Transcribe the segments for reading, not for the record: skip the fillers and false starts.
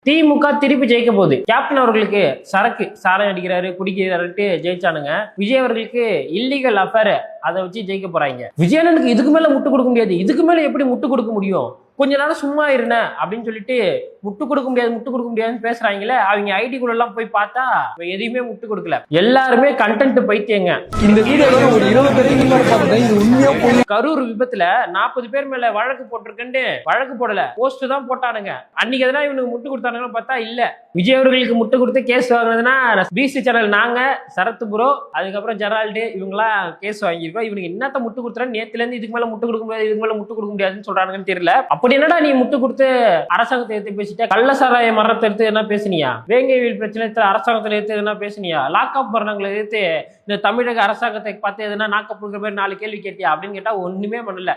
திமுக திருப்பி ஜெயிக்க போகுது. கேப்டன் அவர்களுக்கு சரக்கு சாராயம் அடிக்கிறாரு குடிக்கிறாருன்ட்டு ஜெயிச்சானுங்க. விஜய் அவர்களுக்கு இல்லீகல் அஃபேர், அதை வச்சு ஜெயிக்க போறாங்க. விஜயனுக்கு இதுக்கு மேல முட்டு கொடுக்க முடியாது. இதுக்கு மேல எப்படி முட்டு கொடுக்க முடியும்? கொஞ்ச நேரம் சும்மா இருந்த அப்படின்னு சொல்லிட்டு முட்டு கொடுக்க முடியாதுன்னு பேசுறாங்களே, அவங்க ஐடிக்குள்ள எல்லாம் போய் பார்த்தா எதையுமே முட்டு கொடுக்கல. எல்லாருமே கண்டென்ட் பைத்தியங்க. இந்த கரூர் விபத்துல 40 பேர் மேல வழக்கு போட்டிருக்கேன்னு வழக்கு போடல, போஸ்ட் தான் போட்டானுங்க. அன்னைக்கு எதனா இவனுக்கு முட்டு கொடுத்தானுங்கன்னு பார்த்தா இல்ல. விஜய் அவர்களுக்கு முட்டு கொடுத்து கேஸ் வாங்கினதுன்னா பிசி சேனல் நாங்க, சரத் ப்ரோ, அதுக்கப்புறம் ஜெரால்டு இவங்கெல்லாம் கேஸ் வாங்கியிருக்கோம். இவனுக்கு என்னத்த முட்டு கொடுத்துறா நேத்துல இருந்து இதுக்கு மேல முட்டு கொடுக்க முடியாது, இதுக்கு மேல முட்டு கொடுக்க முடியாதுன்னு சொல்றாங்கன்னு தெரியல. அப்படி என்னடா நீ முட்டு கொடுத்து அரசாங்கத்தை எடுத்து பேசிட்ட? கள்ளசாராய மரணத்தை எடுத்து என்ன பேசுனியா? வேங்கைவில் பிரச்சனை அரசாங்கத்தை எடுத்து எதுனா பேசுனியா? லாக்அப் மரணங்களை எடுத்து இந்த தமிழக அரசாங்கத்தை பார்த்து எதுனா நாக்கப் கொடுக்குற மாதிரி 4 கேள்வி கேட்டியா அப்படின்னு கேட்டா ஒண்ணுமே பண்ணல.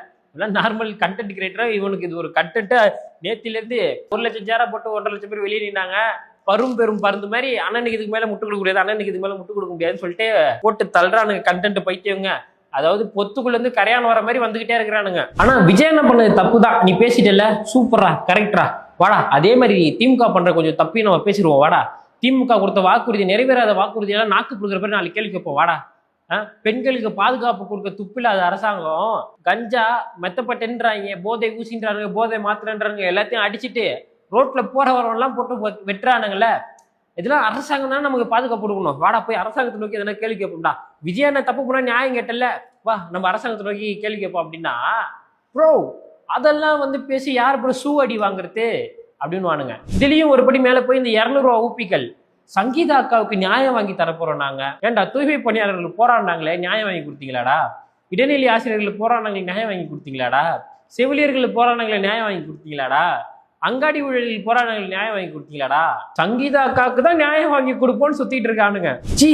Normal content creator. இவனுக்கு இது ஒரு கண்டென்ட். நேத்தில இருந்து 1 லட்சம் சேரா போட்டு 1.5 லட்சம் பேர் வெளியே நின்னாங்க. பெரும் பருந்து மாதிரி அண்ணனுக்கு இதுக்கு மேல முட்டு கொடுக்க முடியாது, அண்ணனுக்கு இதுக்கு மேல முட்டு கொடுக்க முடியாதுன்னு சொல்லிட்டு போட்டு தள்ளுறானுங்க கண்டென்ட் பைத்தியவங்க. அதாவது பொத்துக்குள்ள இருந்து கரையான் வர மாதிரி வந்துகிட்டே இருக்கிறானுங்க. ஆனா விஜய் என்ன பண்ணது தப்புதான். நீ பேசிட்டல, சூப்பரா, கரெக்டா, வாடா. அதே மாதிரி திமுக பண்ற கொஞ்சம் தப்பையும் நம்ம பேசிடுவோம், வாடா. திமுக கொடுத்த வாக்குறுதி, நிறைவேறாத வாக்குறுதி எல்லாம் நாக்கு கொடுக்குற பேர் 4 கேள்வி கேட்போம், வாடா. பெண்களுக்கு பாதுகாப்பு கொடுக்க துப்பில்லாத அரசாங்கம் கஞ்சா மெத்தப்பட்டுன்றாங்க, போதை ஊசின்றாங்க, போதை மாத்திரன்றாங்க, எல்லாத்தையும் அடிச்சுட்டு ரோட்ல போறவரம் எல்லாம் போட்டு வெட்டுறானுங்கல்ல. இதெல்லாம் அரசாங்கம் தான் நமக்கு பாதுகாப்பு கொடுக்கணும். வாடா போய் அரசாங்கத்தை நோக்கி எதனா கேள்வி கேட்போம்டா. விஜய் என்ன தப்பு பண்ணா நியாயம் கேட்டல, வா நம்ம அரசாங்கத்தை நோக்கி கேள்வி கேட்போம் அப்படின்னா ப்ரோ அதெல்லாம் பேசி யார் ப்ரோ ஷூ அடி வாங்குறது அப்படின்னு வானுங்க. இதுலயும் ஒருபடி மேல போய் இந்த 200 ரூபா ஊப்பிகள் சங்கீதா அக்காவுக்கு நியாயம் வாங்கி தரப்போறோம் நாங்க. ஏன்டா தூய்மை பணியாளர்கள் போராடினாங்களே நியாயம் வாங்கி கொடுத்தீங்களாடா? இடைநிலை ஆசிரியர்கள் போராடினாங்களே நியாயம் வாங்கி கொடுத்தீங்களாடா? செவிலியர்கள் போராடினாங்களே நியாயம் வாங்கி கொடுத்தீங்களாடா? அங்காடி ஊழலில் போராட்டங்கள் நியாயம் வாங்கி கொடுத்தீங்களாடா? சங்கீதா அக்காவுக்கு தான் நியாயம் வாங்கி கொடுப்போம்னு சுத்திட்டு இருக்கானுங்க. ஜி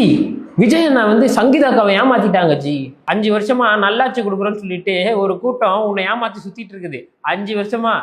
விஜய் அண்ணா சங்கீதா அக்காவை ஏமாத்திட்டாங்க ஜி. 5 வருஷமா நல்லாட்சி கொடுக்குறோன்னு சொல்லிட்டு ஒரு கூட்டம் உன்னை ஏமாத்தி சுத்திட்டு இருக்குது 5 வருஷமா.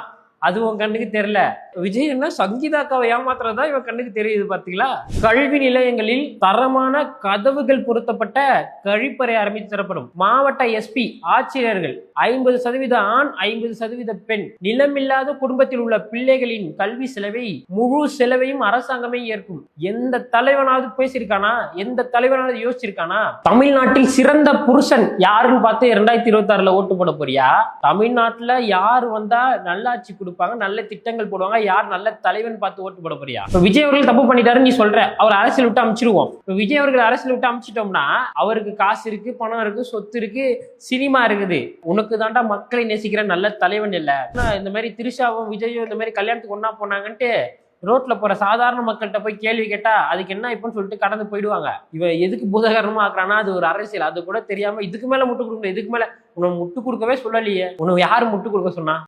அது உன் கண்ணுக்கு தெரியல. விஜய் என்ன சங்கீதா அக்காவை ஏமாத்துறதா இவன் கண்ணுக்கு தெரியுது பாத்தீங்களா? கல்வி நிலையங்களில் தரமான கதவுகள் பொருத்தப்பட்ட கழிப்பறை ஆரம்பித்து தரப்படும். மாவட்ட எஸ்பி ஆட்சியர்கள் 50% ஆண் 50% பெண், நிலமில்லாத குடும்பத்தில் உள்ள பிள்ளைகளின் கல்வி செலவை முழு செலவையும் அரசாங்கமே ஏற்கும். எந்த தலைவனாவது பேசியிருக்கானா? எந்த தலைவனாவது யோசிச்சிருக்கானா? தமிழ்நாட்டில் சிறந்த புருஷன் யாருன்னு பார்த்து 2026 ஓட்டு போட போறியா? தமிழ்நாட்டுல யார் வந்தா நல்லாட்சி கொடுப்பாங்க, நல்ல திட்டங்கள் போடுவாங்க, யார் நல்ல தலைவன் பார்த்து ஓட்டு போட போறியா? இப்ப விஜய் அவர்கள் தப்பு பண்ணிட்டாருன்னு நீ சொல்ற, அவர் அரசியல் விட்டு அமிச்சிருவோம். இப்ப விஜய் அவர்கள் அரசியல் விட்டு அமிச்சிட்டோம்னா அவருக்கு காசு இருக்கு, பணம் இருக்கு, சொத்து இருக்கு, சினிமா இருக்குது. உனக்கு தாண்டா மக்களை நேசிக்கிற நல்ல தலைவன் இல்ல. இந்த மாதிரி திரிஷாவும் விஜயும் இந்த மாதிரி கல்யாணத்துக்கு ஒன்னா போனாங்கன்ட்டு ரோட்ல போற சாதாரண மக்கள்கிட்ட போய் கேள்வி கேட்டா அதுக்கு என்ன இப்பன்னு சொல்லிட்டு கடந்து போயிடுவாங்க. இவன் எதுக்கு பூதகரமா ஆக்குறானா? அது ஒரு அரசியல். அது கூட தெரியாம இதுக்கு மேல முட்டு கொடுக்கணும், இதுக்கு மேல உன்னை முட்டு கொடுக்கவே சொல்லலையே. உனக்கு யாரு முட்டு கொடுக்க சொன்னா?